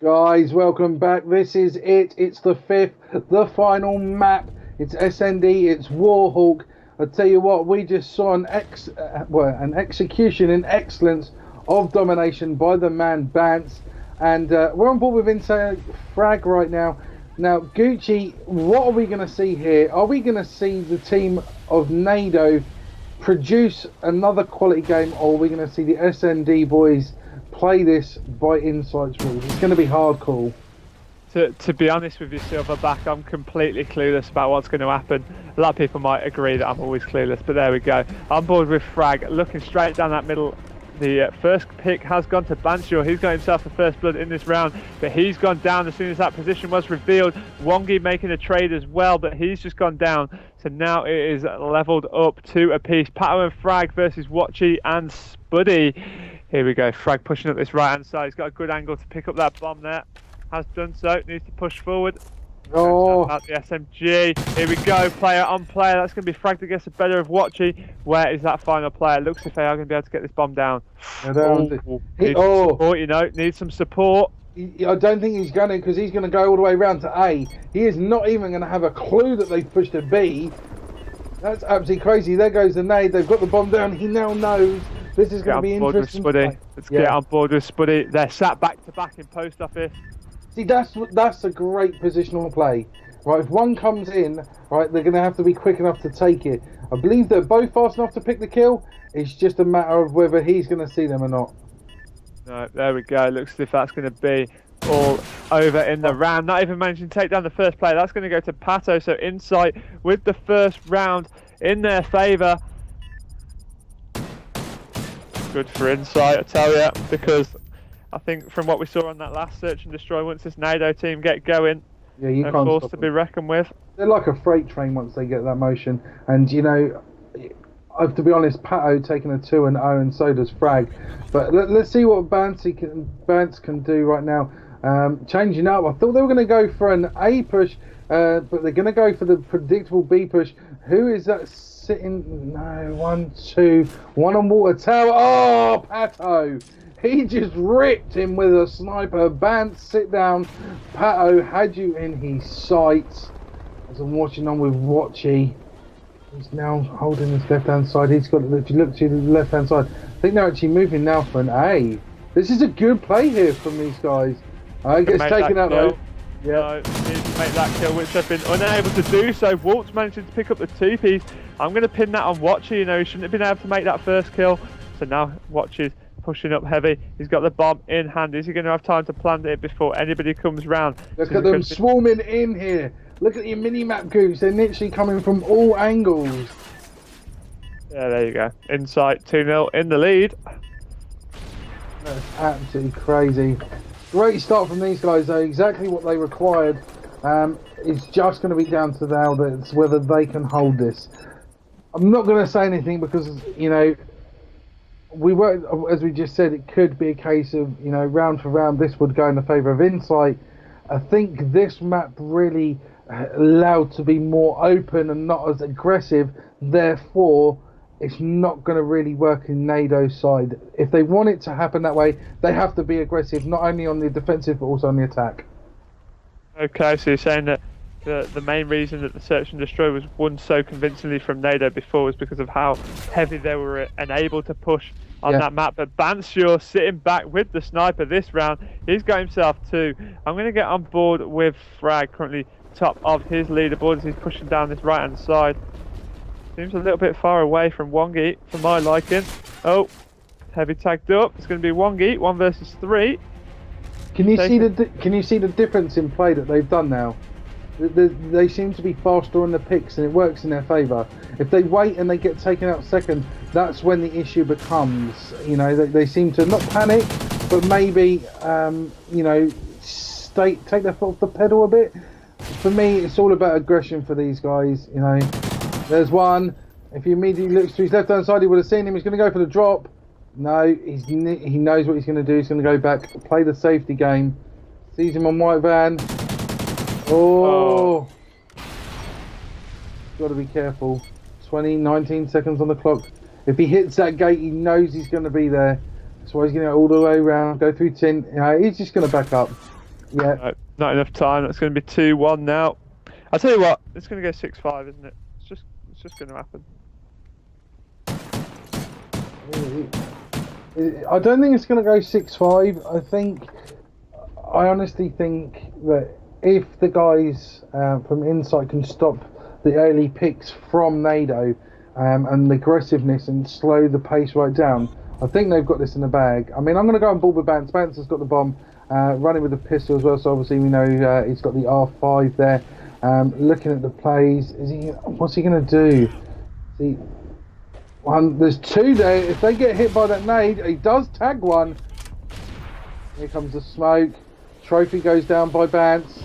Guys, welcome back. This is it. It's the fifth, the final map. It's SND, it's Warhawk. I tell you what, we just saw an execution in excellence of domination by the man Bance. And we're on board with Inside Frag right now. Now, Gucci, what are we going to see here? Are we going to see the team of Nado produce another quality game, or are we going to see the SND boys play this by Insight's rules? It's going to be hardcore. To be honest with you, Silverback, I'm completely clueless about what's going to happen. A lot of people might agree that I'm always clueless, but there we go. On board with Frag, looking straight down that middle. The first pick has gone to Banshaw. He's got himself the first blood in this round, but he's gone down as soon as that position was revealed. Wongi making a trade as well, but he's just gone down. So now it is leveled up 2 apiece. Pato and Frag versus Watchy and Spuddy. Here we go. Frag pushing up this right hand side. He's got a good angle to pick up that bomb there. Has done so. Needs to push forward. Oh, Out the SMG. Here we go. Player on player. That's going to be Frag that gets the better of Watchy. Where is that final player? Looks if they are going to be able to get this bomb down. Needs some support, you know. Needs some support. I don't think he's going to, because he's going to go all the way around to A. He is not even going to have a clue that they've pushed to B. That's absolutely crazy. There goes the nade. They've got the bomb down. He now knows. This is going to be interesting. Let's get on board with Spuddy. They're sat back to back in post office. See, that's a great positional play. Right, if one comes in, right, they're going to have to be quick enough to take it. I believe they're both fast enough to pick the kill. It's just a matter of whether he's going to see them or not. No, there we go. Looks as if that's going to be all over in the round. Not even managing to take down the first player. That's going to go to Pato. So Insight with the first round in their favour. Good for Insight, I tell you, because I think from what we saw on that last search and destroy, once this Nado team get going, yeah, you they're can't forced stop to be reckoned with. They're like a freight train once they get that motion. And, you know, I have to be honest, Pato taking a 2-0 and so does Frag. But let's see what Bance can do right now. Changing up. I thought they were going to go for an A push, but they're going to go for the predictable B push. Who is that sitting? No, 1, 2, 1 on water tower. Oh, Pato! He just ripped him with a sniper. Bance, sit down. Pato had you in his sights. As I'm watching on with Watchy. He's now holding his left-hand side. He's got, if you look to the left-hand side, I think they're actually moving now for an A. This is a good play here from these guys. Gets taken out though. Yeah. So, needs to make that kill, which they've been unable to do. So Walt's managing to pick up the 2-piece. I'm going to pin that on Watchy. You know, he shouldn't have been able to make that first kill. So now Watchy's pushing up heavy. He's got the bomb in hand. Is he going to have time to plant it before anybody comes round? Look at them swarming in here. Look at your mini-map goose. They're literally coming from all angles. Yeah, there you go. Insight 2-0 in the lead. That's absolutely crazy. Great start from these guys, though. Exactly what they required. It's just going to be down to now that whether they can hold this. I'm not going to say anything because, you know, we were, as we just said, it could be a case of, you know, round for round, this would go in the favour of Insight. I think this map really allowed to be more open and not as aggressive. Therefore, it's not going to really work in Nado's side. If they want it to happen that way, they have to be aggressive, not only on the defensive but also on the attack. Okay, so you're saying that the main reason that the search and destroy was won so convincingly from Nado before was because of how heavy they were unable to push on that map. But Banshaw sitting back with the sniper this round. He's got himself 2. I'm going to get on board with Frag, currently top of his leaderboard as he's pushing down this right hand side. Seems a little bit far away from Wongi for my liking. Oh, heavy tagged up. It's going to be Wongi 1 versus 3. Can you see the difference in play that they've done now? They seem to be faster on the picks and it works in their favour. If they wait and they get taken out second, that's when the issue becomes, you know, they seem to not panic, but maybe, you know, take their foot off the pedal a bit. For me, it's all about aggression for these guys, you know. There's one. If he immediately looks to his left-hand side, he would have seen him. He's going to go for the drop. No, he knows what he's going to do. He's going to go back, play the safety game. Sees him on white van. Oh. Got to be careful. 19 seconds on the clock. If he hits that gate, he knows he's going to be there. That's why he's going to go all the way around, go through tin. You know, he's just going to back up. Yeah. No, not enough time. That's going to be 2-1 now. I'll tell you what, it's going to go 6-5, isn't it? It's just going to happen. I don't think it's going to go 6-5. I honestly think that if the guys from Insight can stop the early picks from Nado and the aggressiveness and slow the pace right down, I think they've got this in the bag. I mean, I'm going to go on board with Bance. Bance has got the bomb, running with the pistol as well, so obviously we know he's got the R5 there. Looking at the plays, what's he going to do? There's two there. If they get hit by that nade, he does tag one. Here comes the smoke. Trophy goes down by Bance.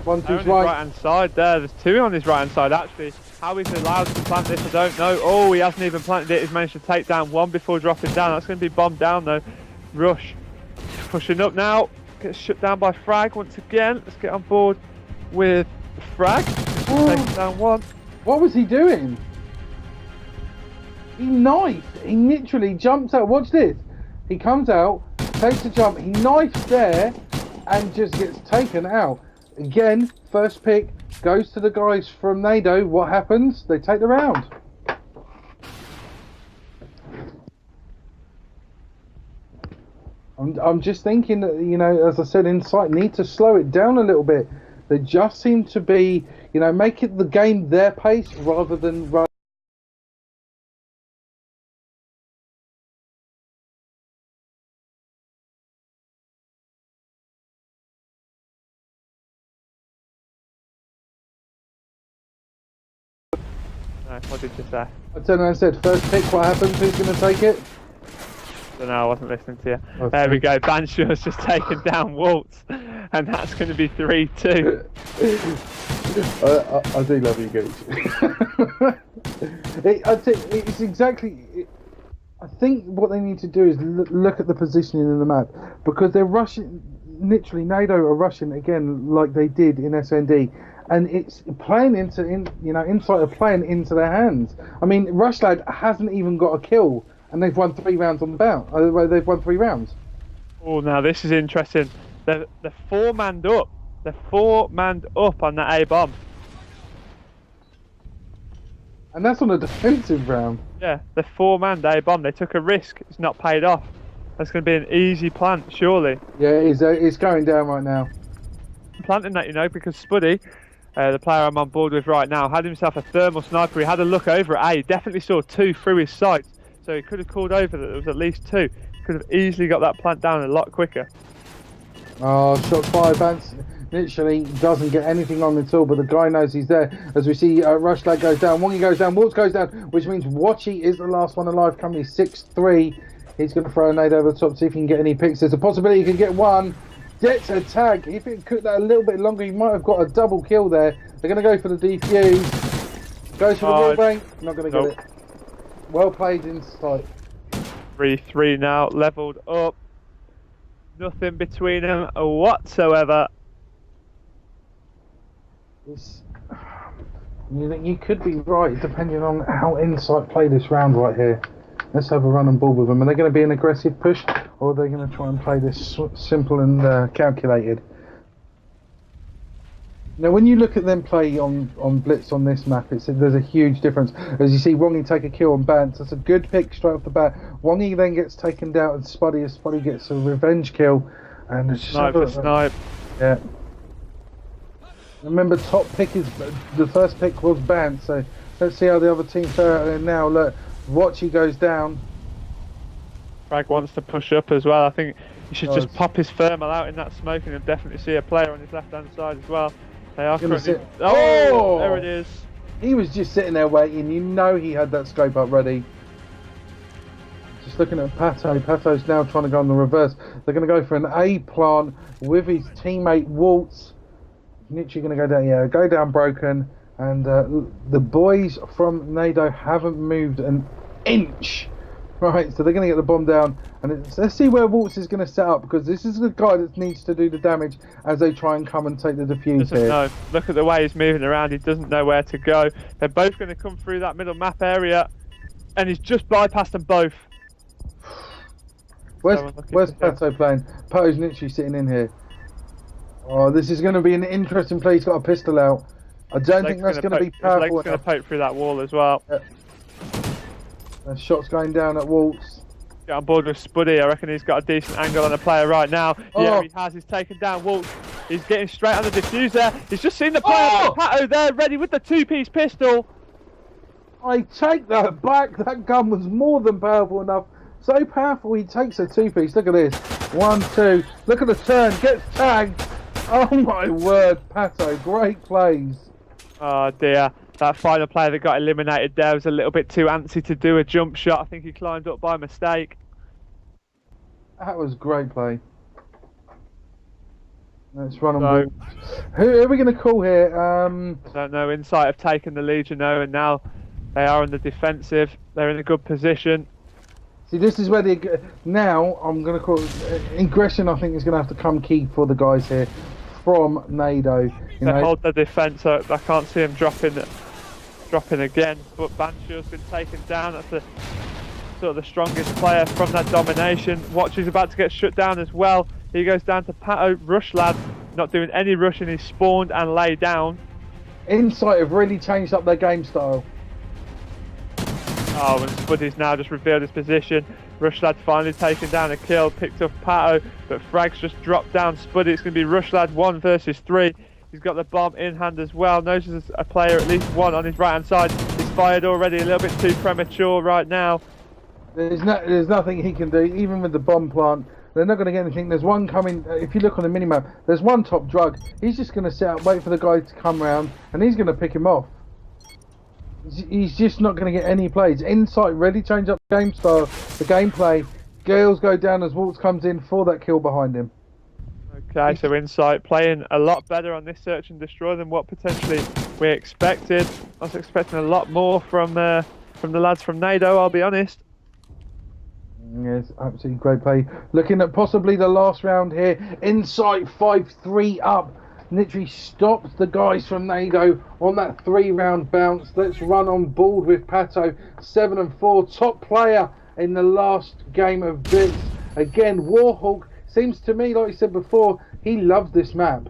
One to his right hand side there. There's two on his right hand side actually. How he's allowed to plant this, I don't know. Oh, he hasn't even planted it. He's managed to take down one before dropping down. That's going to be bombed down though. Rush. Pushing up now. Gets shut down by Frag once again. Let's get on board with Frag. Taking down one. What was he doing? He knifed. He literally jumps out. Watch this. He comes out, takes a jump. He knifes there and just gets taken out. Again, first pick goes to the guys from Nado. What happens? They take the round. I'm just thinking that, you know, as I said, Insight need to slow it down a little bit. They just seem to be, you know, make it the game their pace rather than run. No, what did you say? I turned around and said, first pick, what happens? Who's going to take it? I don't know, I wasn't listening to you. There we go, Banshaw's just taken down Waltz, and that's going to be 3-2. I do love you, Gooch. It's exactly... I think what they need to do is look at the positioning in the map, because they're rushing, literally, Nado are rushing again like they did in SND, and it's playing Insight are playing into their hands. I mean, Rushlad hasn't even got a kill, and they've won 3 rounds on the bout. They've won 3 rounds. Oh, now this is interesting. They're 4-manned up. They're 4-manned up on that A-bomb. And that's on a defensive round. Yeah, they're 4-manned A-bomb. They took a risk. It's not paid off. That's going to be an easy plant, surely. Yeah, it's going down right now. I'm planting that, you know, because Spuddy, the player I'm on board with right now, had himself a thermal sniper. He had a look over at A. He definitely saw 2 through his sights. So he could have called over that there was at least 2. Could have easily got that plant down a lot quicker. Oh, shots fired. Bance literally doesn't get anything on at all, but the guy knows he's there. As we see, Rushlag goes down, Wongi goes down, Waltz goes down, which means Watchy is the last one alive, currently 6-3. He's going to throw a nade over the top, see if he can get any picks. There's a possibility he can get one. Gets a tag. If he cooked that a little bit longer, he might have got a double kill there. They're going to go for the defuse. Goes for the wall bank. Not going to get it. Well played Insight. 3-3 now, levelled up. Nothing between them whatsoever. You could be right, depending on how Insight play this round right here. Let's have a run on board with them. Are they going to be an aggressive push, or are they going to try and play this simple and calculated? Now, when you look at them play on Blitz on this map, there's a huge difference. As you see, Wongi take a kill on Bance. That's a good pick straight off the bat. Wongi then gets taken down, and Spuddy gets a revenge kill. And it's Snipe. Yeah. Remember, top pick is the first pick was Bance. So let's see how the other team fare out there now. Look, Watchy goes down. Frag wants to push up as well. I think he should just pop his thermal out in that smoke, and you'll definitely see a player on his left-hand side as well. They are currently... Oh, there it is. He was just sitting there waiting. You know he had that scope up ready. Just looking at Pato. Pato's now trying to go on the reverse. They're going to go for an A plant with his teammate Waltz. Literally going to go down. Yeah, go down broken. And the boys from Nado haven't moved an inch. Right, so they're going to get the bomb down, and let's see where Waltz is going to set up, because this is the guy that needs to do the damage as they try and come and take the defuse here. No, look at the way he's moving around. He doesn't know where to go. They're both going to come through that middle map area, and he's just bypassed them both. Where's Pato playing? Pato's literally sitting in here. Oh, this is going to be an interesting play. He's got a pistol out. I don't think that's going to be powerful. His leg's going to poke through that wall as well. Yeah. The shot's going down at Waltz. Get on board with Spuddy. I reckon he's got a decent angle on the player right now. Oh. Yeah, he has. He's taken down Waltz. He's getting straight on the diffuser. He's just seen the player, Pato there, ready with the two-piece pistol. I take that back. That gun was more than powerful enough. So powerful, he takes a two-piece. Look at this. 1, 2. Look at the turn. Gets tagged. Oh my word, Pato. Great plays. Oh dear. That final player that got eliminated there was a little bit too antsy to do a jump shot. I think he climbed up by mistake. That was great play. Let's run on board. Who are we going to call here? I don't know. Insight have taken the lead, you know, and now they are on the defensive. They're in a good position. See, this is where now I'm going to call aggression. I think is going to have to come key for the guys here from Nado. They hold the defence. I can't see him dropping again. But Banshee's been taken down. That's the sort of the strongest player from that domination. Watch is about to get shut down as well. He goes down to Pato. Rush lad, not doing any rushing. He's spawned and lay down. Insight have really changed up their game style. Oh, and Spuddy's now just revealed his position. Rushlad finally taken down a kill, picked up Pato, but Frag's just dropped down Spuddy. It's going to be Rushlad 1 versus 3. He's got the bomb in hand as well. Notices a player, at least one, on his right hand side. He's fired already, a little bit too premature right now. There's nothing he can do, even with the bomb plant. They're not going to get anything. There's one coming. If you look on the minimap, there's one top drug. He's just going to sit out, wait for the guy to come round, and he's going to pick him off. He's just not going to get any plays. Insight really change up the game style, the gameplay. Gales go down as Waltz comes in for that kill behind him. Okay, so Insight playing a lot better on this search and destroy than what potentially we expected. I was expecting a lot more from the lads from Nado, I'll be honest. Yes, absolutely great play. Looking at possibly the last round here. Insight 5-3 up. Literally stops the guys from Nado on that 3-round bounce. Let's run on board with Pato. 7-4, top player in the last game of bits. Again, Warhawk seems to me, like you said before, he loves this map.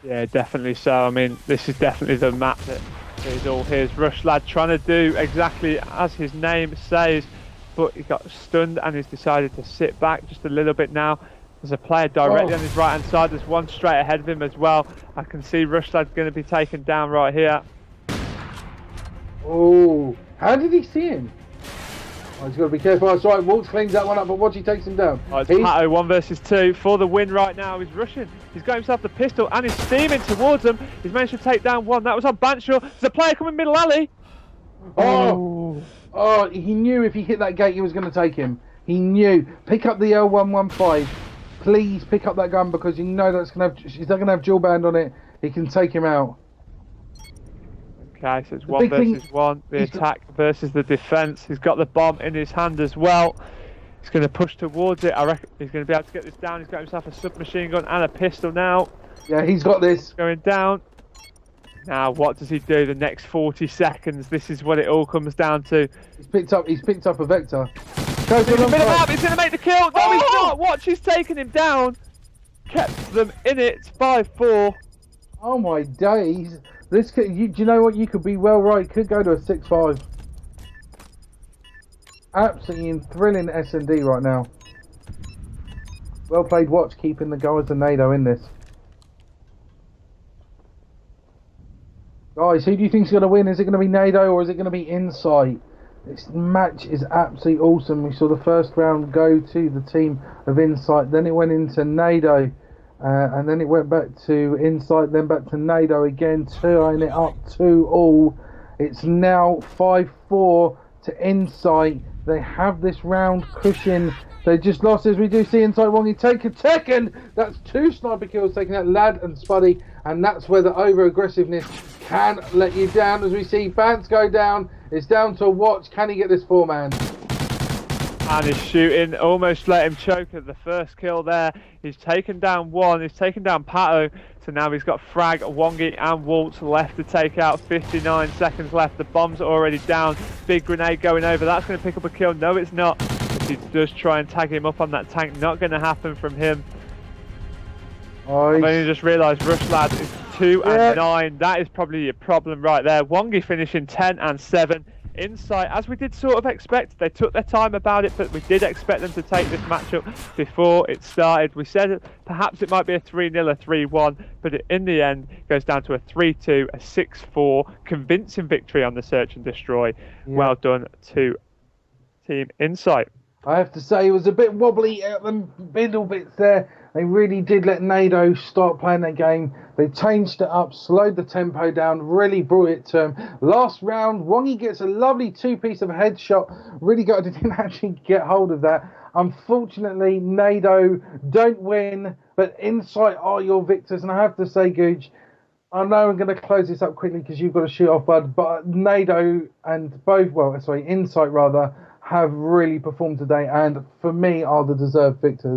Yeah, definitely so. I mean, this is definitely the map that is all his. Rush lad trying to do exactly as his name says, but he got stunned and he's decided to sit back just a little bit now. There's a player directly on his right hand side. There's one straight ahead of him as well. I can see Rushlad's going to be taken down right here. Oh, how did he see him? Oh, he's got to be careful. That's right, Waltz cleans that one up, but watch, he takes him down. Oh, it's Pato 1 versus 2 for the win right now. He's rushing. He's got himself the pistol and he's steaming towards him. He's managed to take down one. That was on Banshaw. There's a player coming middle alley. Oh, he knew if he hit that gate he was going to take him. He knew. Pick up the L115. Please pick up that gun because you know that's going to have, he's not going to have dual band on it. He can take him out. Okay, so it's 1 versus 1. The attack versus the defence. He's got the bomb in his hand as well. He's going to push towards it. I reckon he's going to be able to get this down. He's got himself a submachine gun and a pistol now. Yeah, he's got this. Going down. Now, what does he do the next 40 seconds? This is what it all comes down to. He's picked up a Vector. He's going to make the kill. No, he's not. Watch, he's taking him down. Kept them in it. 5-4. Oh my days. This could, do you know what? You could be well right. Could go to a 6-5. Absolutely thrilling S&D right now. Well played, Watch, keeping the guys and Nado in this. Guys, who do you think's going to win? Is it going to be Nado or is it going to be Insight? This match is absolutely awesome. We saw the first round go to the team of Insight, then it went into Nado, and then it went back to Insight, then back to Nado again, tying it up 2-all. It's now 5-4 to Insight. They have this round cushion. They just lost, as we do see Insight Wongi take a second. That's 2 sniper kills taking out Lad and Spuddy, and that's where the over-aggressiveness can let you down. As we see Bants go down, it's down to Watch. Can he get this 4-man? And he's shooting, almost let him choke at the first kill there. He's taken down one, he's taken down Pato. So now he's got Frag, Wongi and Waltz left to take out. 59 seconds left, the bombs are already down. Big grenade going over, that's going to pick up a kill. No, it's not. He does try and tag him up on that tank, not going to happen from him. I've only just realised Rush Lad is 2 and 9. That is probably your problem right there. Wongi finishing 10 and 7. Insight, as we did sort of expect, they took their time about it, but we did expect them to take this matchup before it started. We said perhaps it might be a 3-0, a 3-1, but in the end it goes down to a 3-2, a 6-4, convincing victory on the Search and Destroy. Yeah. Well done to Team Insight. I have to say it was a bit wobbly at the middle bits there. They really did let Nado start playing their game. They changed it up, slowed the tempo down, really brought it to him. Last round, Wongi gets a lovely two-piece of headshot. Really got to didn't actually get hold of that. Unfortunately, Nado don't win, but Insight are your victors. And I have to say, Gooch, I know I'm going to close this up quickly because you've got to shoot off, bud. But Nado and Insight rather, have really performed today, and for me are the deserved victors.